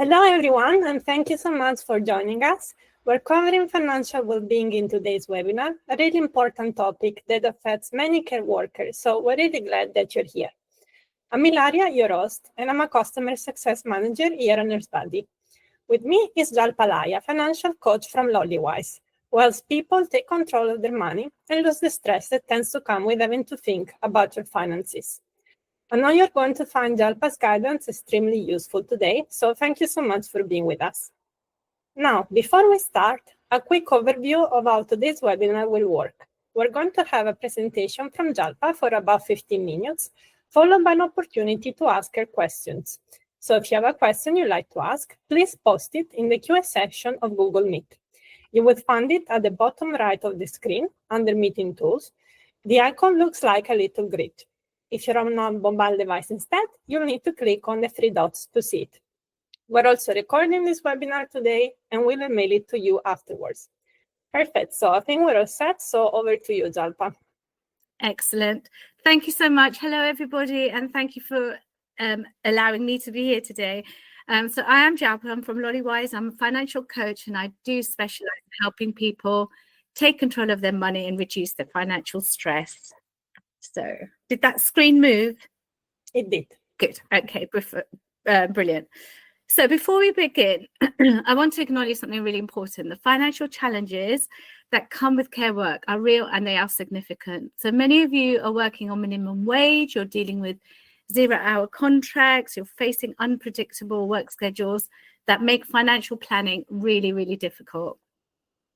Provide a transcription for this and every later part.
Hello, everyone, and thank you so much for joining us. We're covering financial well-being in today's webinar, a really important topic that affects many care workers, so we're really glad that you're here. I'm Ilaria, your host, and I'm a customer success manager here on NurseBuddy. With me is Jalpa Lai, a financial coach from Lollywise, who helps people take control of their money and lose the stress that tends to come with having to think about your finances. I know you're going to find Jalpa's guidance extremely useful today, so thank you so much for being with us. Now, before we start, a quick overview of how today's webinar will work. We're going to have a presentation from Jalpa for about 15 minutes, followed by an opportunity to ask her questions. So if you have a question you'd like to ask, please post it in the Q&A section of Google Meet. You will find it at the bottom right of the screen under Meeting Tools. The icon looks like a little grid. If you're on a mobile device instead, you'll need to click on the three dots to see it. We're also recording this webinar today, and we'll email it to you afterwards. Perfect. So I think we're all set. So over to you, Jalpa. Excellent. Thank you so much. Hello, everybody, and thank you for allowing me to be here today. So I am Jalpa. I'm from Lollywise. I'm a financial coach, and I do specialize in helping people take control of their money and reduce their financial stress. So did that screen move? It did. Good. Okay, brilliant. So before we begin, I want to acknowledge something really important. The financial challenges that come with care work are real and they are significant. So many of you are working on minimum wage, you're dealing with 0-hour contracts, you're facing unpredictable work schedules that make financial planning really, really difficult.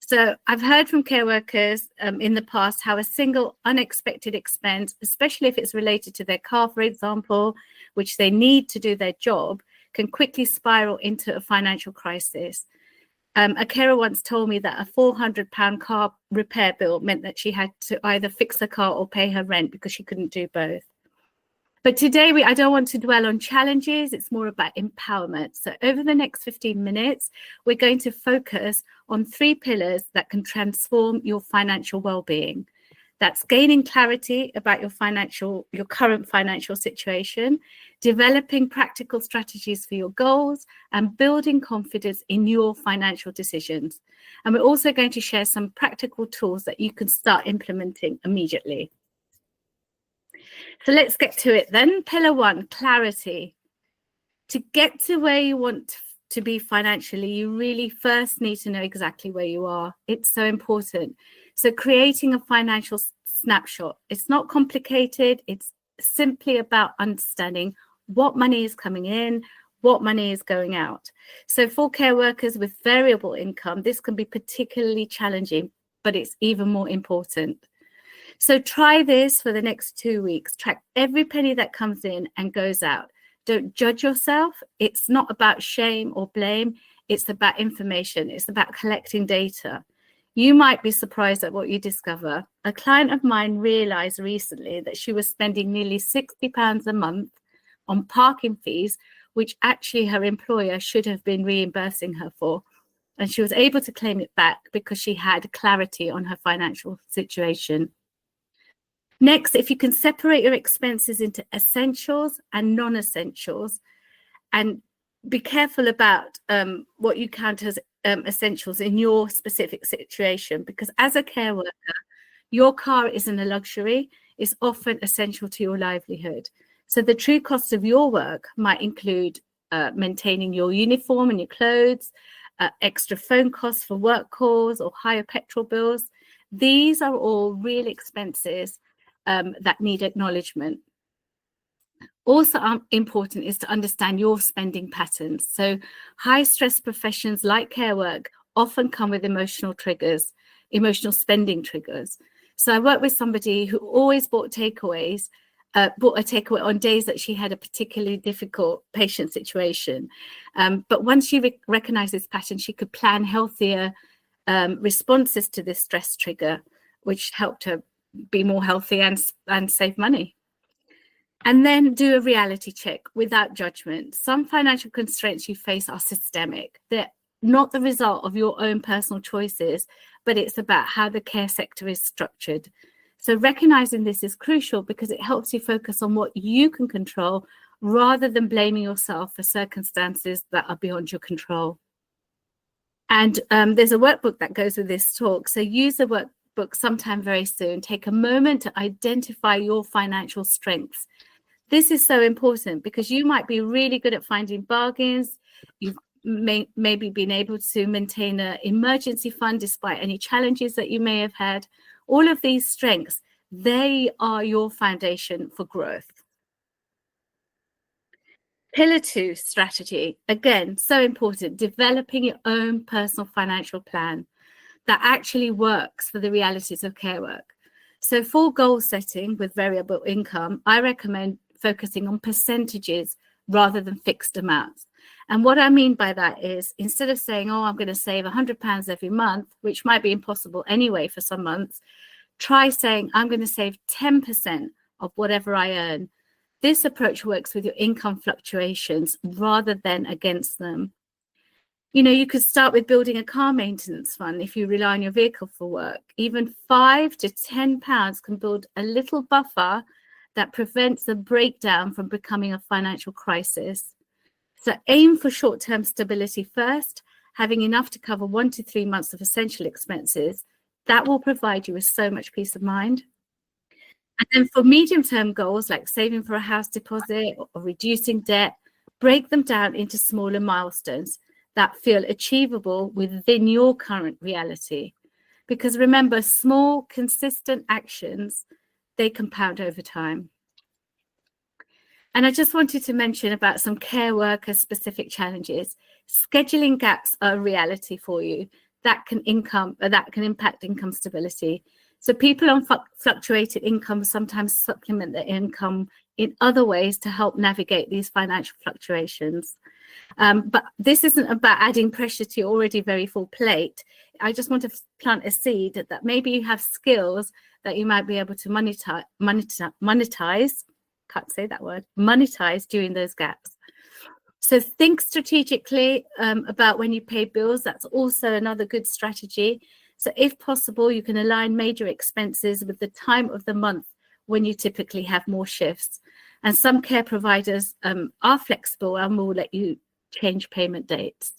So I've heard from care workers in the past how a single unexpected expense, especially if it's related to their car, for example, which they need to do their job, can quickly spiral into a financial crisis. A carer once told me that a £400 car repair bill meant that she had to either fix her car or pay her rent because she couldn't do both. But today, I don't want to dwell on challenges. It's more about empowerment. So over the next 15 minutes, we're going to focus on 3 pillars that can transform your financial well-being. That's gaining clarity about your current financial situation, developing practical strategies for your goals, and building confidence in your financial decisions. And we're also going to share some practical tools that you can start implementing immediately. So let's get to it then. Pillar 1, clarity. To get to where you want to be financially, you really first need to know exactly where you are. It's so important. So creating a financial snapshot. It's not complicated. It's simply about understanding what money is coming in, what money is going out. So for care workers with variable income, this can be particularly challenging, but it's even more important. So try this for the next 2 weeks. Track every penny that comes in and goes out. Don't judge yourself. It's not about shame or blame. It's about information. It's about collecting data. You might be surprised at what you discover. A client of mine realized recently that she was spending nearly £60 a month on parking fees, which actually her employer should have been reimbursing her for. And she was able to claim it back because she had clarity on her financial situation. Next, if you can separate your expenses into essentials and non-essentials, and be careful about what you count as essentials in your specific situation, because as a care worker, your car isn't a luxury, it's often essential to your livelihood. So the true cost of your work might include maintaining your uniform and your clothes, extra phone costs for work calls or higher petrol bills. These are all real expenses that need acknowledgement. Also important is to understand your spending patterns. So high stress professions like care work often come with emotional spending triggers. So I worked with somebody who always bought a takeaway on days that she had a particularly difficult patient situation. But once she recognized this pattern, she could plan healthier responses to this stress trigger, which helped her be more healthy and save money. And then do a reality check without judgment. Some financial constraints you face are systemic. They're not the result of your own personal choices, but it's about how the care sector is structured. So recognizing this is crucial because it helps you focus on what you can control rather than blaming yourself for circumstances that are beyond your control. And there's a workbook that goes with this talk. So use the workbook sometime very soon. Take a moment to identify your financial strengths. This is so important because you might be really good at finding bargains. You've maybe been able to maintain an emergency fund despite any challenges that you may have had. All of these strengths, they are your foundation for growth. Pillar 2, strategy. Again, so important, developing your own personal financial plan that actually works for the realities of care work. So for goal setting with variable income, I recommend focusing on percentages rather than fixed amounts. And what I mean by that is, instead of saying, oh, I'm going to save £100 every month, which might be impossible anyway for some months, try saying, I'm going to save 10% of whatever I earn. This approach works with your income fluctuations rather than against them. You know, you could start with building a car maintenance fund if you rely on your vehicle for work. Even £5 to £10 can build a little buffer that prevents a breakdown from becoming a financial crisis. So aim for short-term stability first, having enough to cover 1 to 3 months of essential expenses. That will provide you with so much peace of mind. And then for medium-term goals like saving for a house deposit or reducing debt, break them down into smaller milestones that feel achievable within your current reality. Because remember, small, consistent actions, they compound over time. And I just wanted to mention about some care worker specific challenges. Scheduling gaps are a reality for you that can impact income stability. So people on fluctuated income sometimes supplement their income in other ways to help navigate these financial fluctuations. But this isn't about adding pressure to your already very full plate. I just want to plant a seed that maybe you have skills that you might be able to monetize, can't say that word, monetize during those gaps. So think strategically about when you pay bills. That's also another good strategy. So if possible, you can align major expenses with the time of the month when you typically have more shifts. And some care providers are flexible and will let you change payment dates.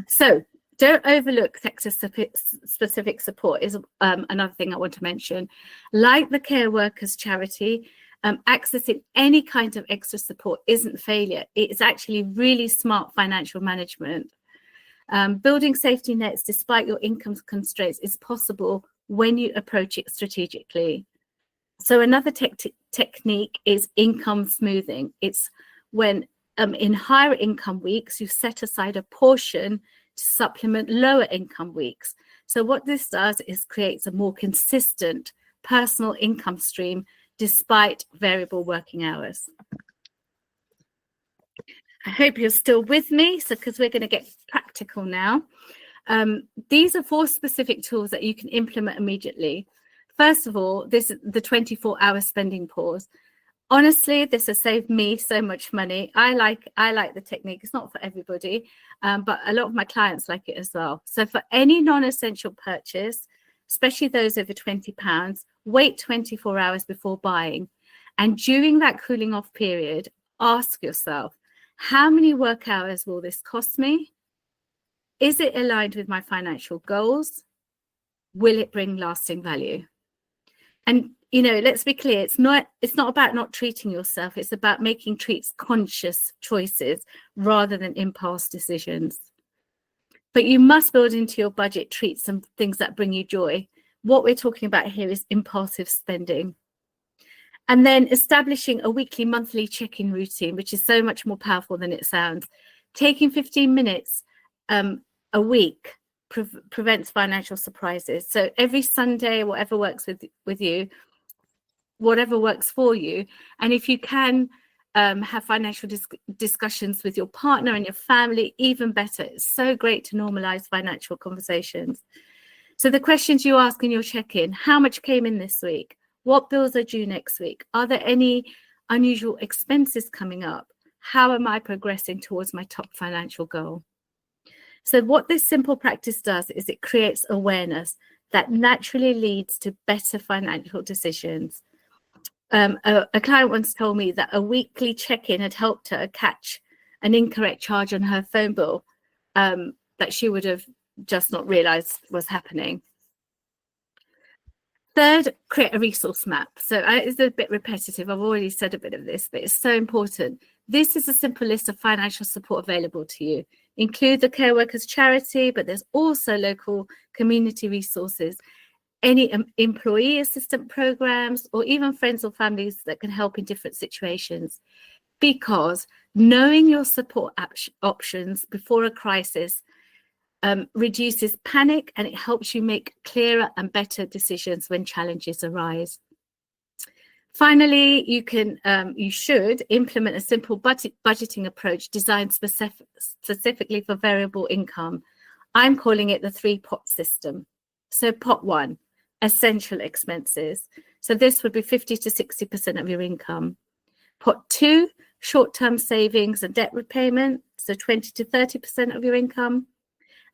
So don't overlook sector-specific support is another thing I want to mention. Like the care workers charity, accessing any kind of extra support isn't failure. It's actually really smart financial management. Building safety nets despite your income constraints is possible when you approach it strategically. So another technique is income smoothing. It's when in higher income weeks, you set aside a portion to supplement lower income weeks. So what this does is creates a more consistent personal income stream despite variable working hours. I hope you're still with me, because we're going to get practical now. These are 4 specific tools that you can implement immediately. First of all, this is the 24-hour spending pause. Honestly, this has saved me so much money. I like the technique. It's not for everybody, but a lot of my clients like it as well. So for any non-essential purchase, especially those over £20, wait 24 hours before buying. And during that cooling off period, ask yourself, how many work hours will this cost me? Is it aligned with my financial goals? Will it bring lasting value? And, you know, let's be clear, it's not about not treating yourself. It's about making conscious choices rather than impulse decisions. But you must build into your budget treats and things that bring you joy. What we're talking about here is impulsive spending. And then establishing a weekly, monthly check-in routine, which is so much more powerful than it sounds. Taking 15 minutes a week prevents financial surprises. So every Sunday, whatever works with you, whatever works for you. And if you can have financial discussions with your partner and your family, even better. It's so great to normalize financial conversations. So the questions you ask in your check-in: how much came in this week? What bills are due next week? Are there any unusual expenses coming up? How am I progressing towards my top financial goal? So what this simple practice does is it creates awareness that naturally leads to better financial decisions. A client once told me that a weekly check-in had helped her catch an incorrect charge on her phone bill that she would have just not realized was happening. Third, create a resource map. So it's a bit repetitive. I've already said a bit of this, but it's so important. This is a simple list of financial support available to you. Include the Care Workers Charity, but there's also local community resources, any employee assistance programs, or even friends or families that can help in different situations. Because knowing your support options before a crisis reduces panic, and it helps you make clearer and better decisions when challenges arise. Finally, you should implement a simple budgeting approach designed specifically for variable income. I'm calling it the 3-pot system. So pot 1, essential expenses. So this would be 50 to 60% of your income. Pot 2, short-term savings and debt repayment. So 20 to 30% of your income.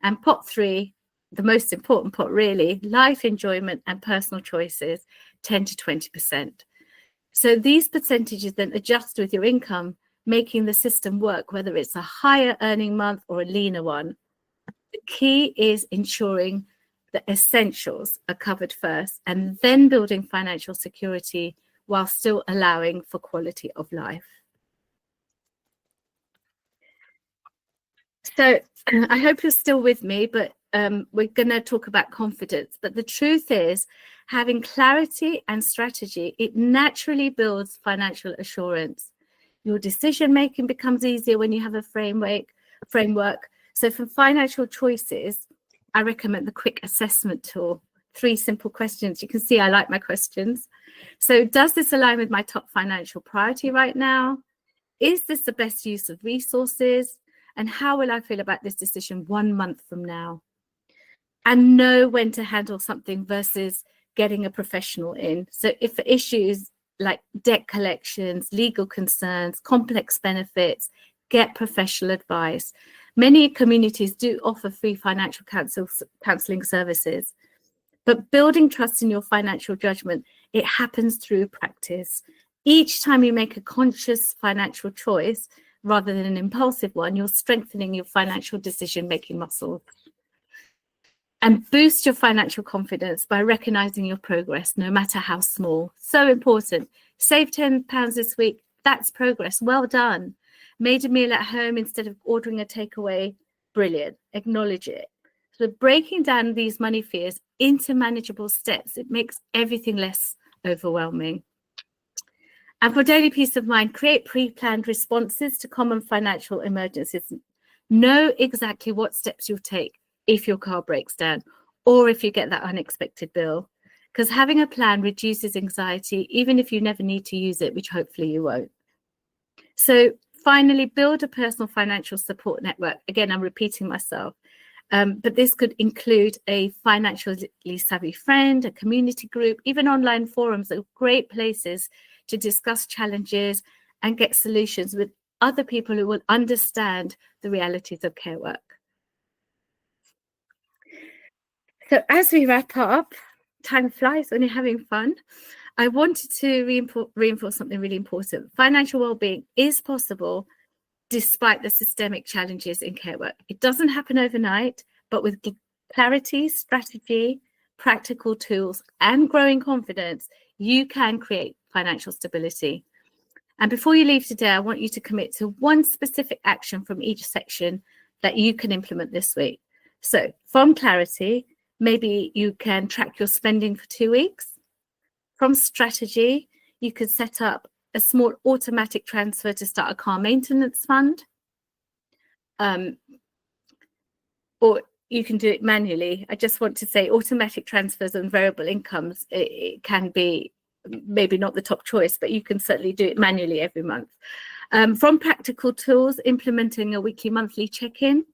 And pot 3, the most important pot really, life enjoyment and personal choices, 10 to 20%. So these percentages then adjust with your income, making the system work, whether it's a higher earning month or a leaner one. The key is ensuring the essentials are covered first and then building financial security while still allowing for quality of life. So I hope you're still with me, but we're going to talk about confidence. But the truth is, having clarity and strategy, it naturally builds financial assurance. Your decision-making becomes easier when you have a framework. So for financial choices, I recommend the quick assessment tool. 3 simple questions. You can see I like my questions. So does this align with my top financial priority right now? Is this the best use of resources? And how will I feel about this decision 1 month from now? And know when to handle something versus getting a professional in. So if for issues like debt collections, legal concerns, complex benefits, get professional advice. Many communities do offer free financial counseling services. But building trust in your financial judgment, it happens through practice. Each time you make a conscious financial choice, rather than an impulsive one, you're strengthening your financial decision-making muscles. And boost your financial confidence by recognizing your progress, no matter how small. So important. Save £10 this week. That's progress. Well done. Made a meal at home instead of ordering a takeaway. Brilliant. Acknowledge it. So breaking down these money fears into manageable steps, it makes everything less overwhelming. And for daily peace of mind, create pre-planned responses to common financial emergencies. Know exactly what steps you'll take if your car breaks down or if you get that unexpected bill. Because having a plan reduces anxiety, even if you never need to use it, which hopefully you won't. So finally, build a personal financial support network. Again, I'm repeating myself. But this could include a financially savvy friend, a community group, even online forums are great places to discuss challenges and get solutions with other people who will understand the realities of care work. So as we wrap up, time flies when you're having fun. I wanted to reinforce something really important. Financial well-being is possible despite the systemic challenges in care work. It doesn't happen overnight, but with clarity, strategy, practical tools, and growing confidence, you can create financial stability. And before you leave today, I want you to commit to one specific action from each section that you can implement this week. So from clarity, maybe you can track your spending for 2 weeks. From strategy, you could set up a small automatic transfer to start a car maintenance fund. Or you can do it manually. I just want to say automatic transfers and variable incomes, it can be maybe not the top choice, but you can certainly do it manually every month. From practical tools, implementing a weekly, monthly check-in,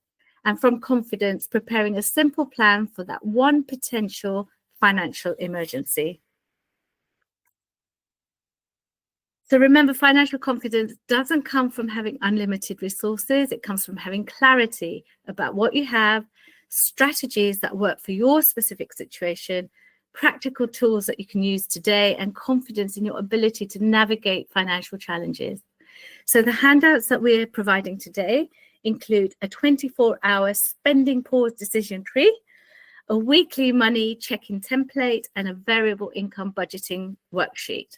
and from confidence, preparing a simple plan for that one potential financial emergency. So remember, financial confidence doesn't come from having unlimited resources. It comes from having clarity about what you have, strategies that work for your specific situation, practical tools that you can use today, and confidence in your ability to navigate financial challenges. So the handouts that we're providing today include a 24-hour spending pause decision tree, a weekly money check-in template, and a variable income budgeting worksheet.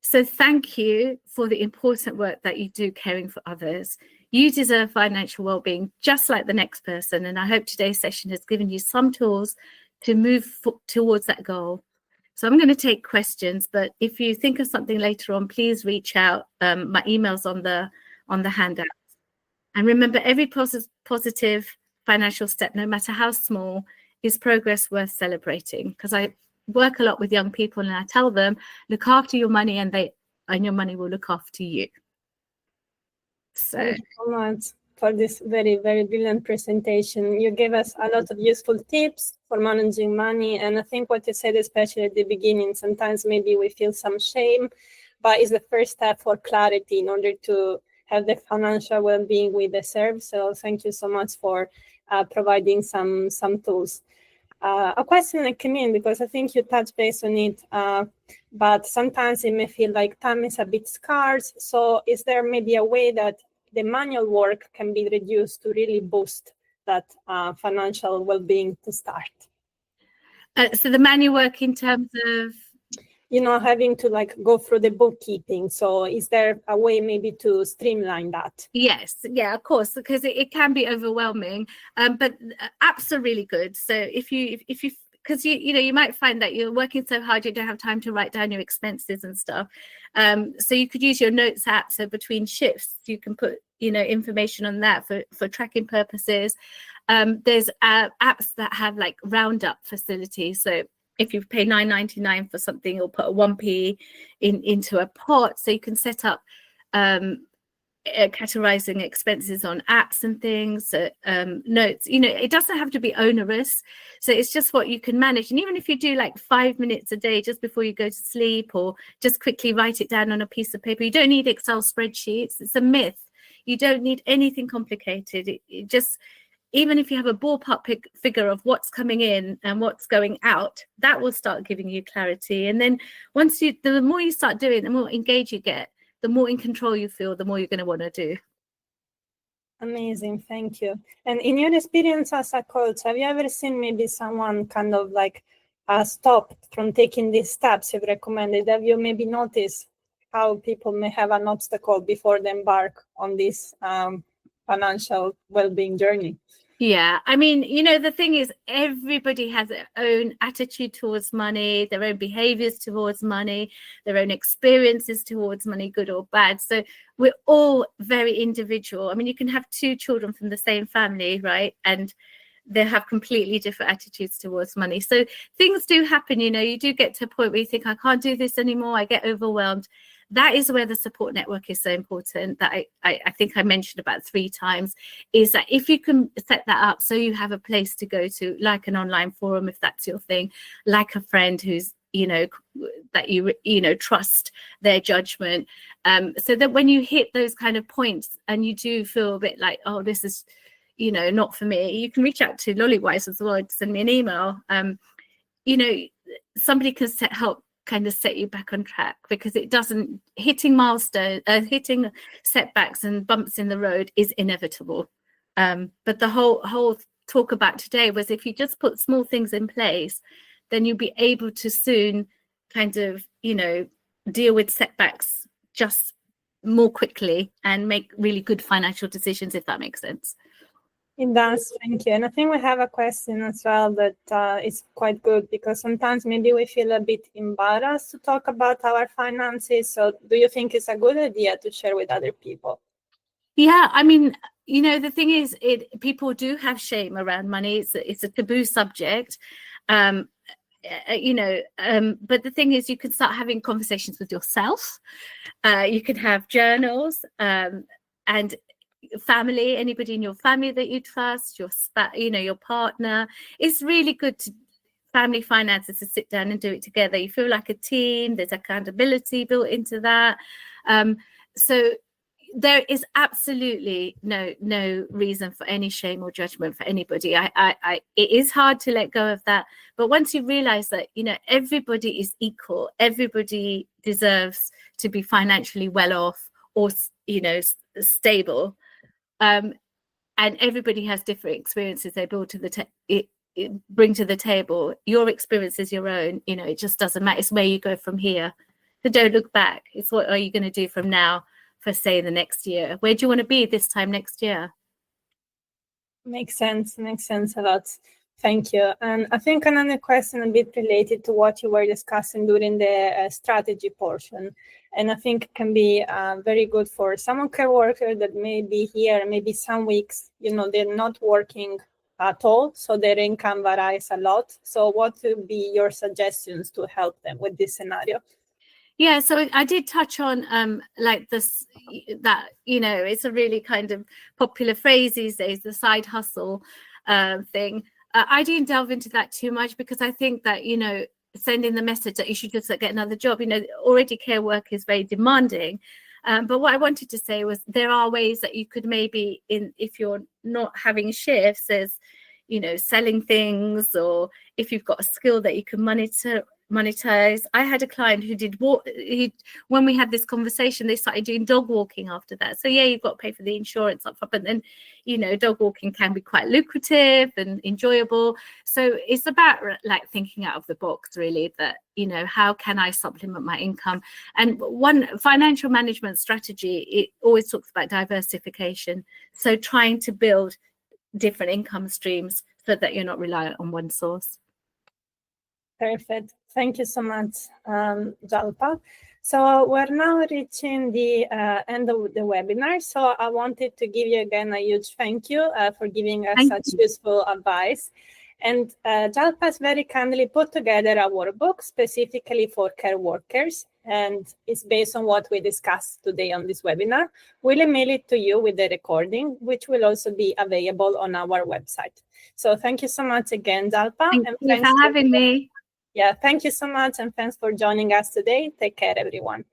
So thank you for the important work that you do caring for others. You deserve financial well-being just like the next person. And I hope today's session has given you some tools to move towards that goal. So I'm going to take questions, but if you think of something later on, please reach out. My email's on the handout. And remember, every positive financial step, no matter how small, is progress worth celebrating. Because I work a lot with young people and I tell them, look after your money and your money will look after you. So thank you so much for this very, very brilliant presentation. You gave us a lot of useful tips for managing money. And I think what you said, especially at the beginning, sometimes maybe we feel some shame, but it's the first step for clarity in order to have the financial well-being we deserve. So thank you so much for providing some tools. A question that came in, because I think you touched base on it, but sometimes it may feel like time is a bit scarce. So is there maybe a way that the manual work can be reduced to really boost that financial well-being to start? So the manual work in terms of, having to like go through the bookkeeping. So is there a way maybe to streamline that? Yes, yeah, of course, because it can be overwhelming. But apps are really good. So if you because you might find that you're working so hard you don't have time to write down your expenses and stuff. So you could use your notes app. So between shifts, you can put information on that for tracking purposes. There's apps that have like roundup facilities. So if you pay $9.99 for something, you'll put a 1p into a pot, so you can set up categorizing expenses on apps and things, notes. It doesn't have to be onerous, so it's just what you can manage. And even if you do like 5 minutes a day just before you go to sleep, or just quickly write it down on a piece of paper, you don't need Excel spreadsheets. It's a myth. You don't need anything complicated. It just, even if you have a ballpark figure of what's coming in and what's going out, that will start giving you clarity. And then the more you start doing, the more engaged you get, the more in control you feel, the more you're going to want to do. Amazing, thank you. And in your experience as a coach, have you ever seen maybe someone kind of like stopped from taking these steps you've recommended? Have you maybe noticed how people may have an obstacle before they embark on this financial well-being journey? Yeah, I mean, the thing is, everybody has their own attitude towards money, their own behaviors towards money, their own experiences towards money, good or bad. So we're all very individual. I mean, you can have 2 children from the same family, right? And they have completely different attitudes towards money. So things do happen, you do get to a point where you think, I can't do this anymore, I get overwhelmed. That is where the support network is so important, that I think I mentioned about 3 times, is that if you can set that up so you have a place to go to, like an online forum, if that's your thing, like a friend who's, that you trust their judgment, so that when you hit those kind of points and you do feel a bit like, oh, this is, not for me, you can reach out to Lollywise as well, send me an email. Somebody can help kind of set you back on track, because it doesn't, hitting setbacks and bumps in the road is inevitable. But the whole talk about today was, if you just put small things in place, then you'll be able to soon kind of, deal with setbacks just more quickly and make really good financial decisions, if that makes sense. It does, thank you. And I think we have a question as well that is quite good, because sometimes maybe we feel a bit embarrassed to talk about our finances. So do you think it's a good idea to share with other people? Yeah, I mean, the thing is, people do have shame around money. It's a taboo subject. But the thing is, you can start having conversations with yourself. You can have journals, and family, anybody in your family that you trust, your partner. It's really good to family finances to sit down and do it together. You feel like a team. There's accountability built into that. So there is absolutely no reason for any shame or judgment for anybody. It is hard to let go of that, but once you realize that, you know, everybody is equal, everybody deserves to be financially well off or, you know, stable, and everybody has different experiences they bring to the table. Your experience is your own, you know, it just doesn't matter. It's where you go from here. So don't look back. It's what are you going to do from now for, say, the next year? Where do you want to be this time next year? Makes sense a lot. Thank you. And I think another question a bit related to what you were discussing during the strategy portion, and I think can be very good for some care workers that may be here, maybe some weeks, you know, they're not working at all, so their income varies a lot. So what would be your suggestions to help them with this scenario? Yeah, so I did touch on like this, that, you know, it's a really kind of popular phrase these days, the side hustle thing. I didn't delve into that too much because I think that, you know, sending the message that you should just get another job, you know, already care work is very demanding. But what I wanted to say was there are ways that you could maybe, if you're not having shifts, there's, you know, selling things, or if you've got a skill that you can monetize. I had a client who did when we had this conversation, they started doing dog walking after that. So yeah, you've got to pay for the insurance up front, but then, you know, dog walking can be quite lucrative and enjoyable. So it's about like thinking out of the box, really, that, you know, how can I supplement my income? And one financial management strategy, it always talks about diversification. So trying to build different income streams so that you're not reliant on one source. Perfect. Thank you so much, Jalpa. So we're now reaching the end of the webinar. So I wanted to give you again a huge thank you for giving us such useful advice. And Jalpa has very kindly put together a workbook specifically for care workers, and it's based on what we discussed today on this webinar. We'll email it to you with the recording, which will also be available on our website. So thank you so much again, Jalpa. Thank you for having me. Yeah, thank you so much, and thanks for joining us today. Take care, everyone.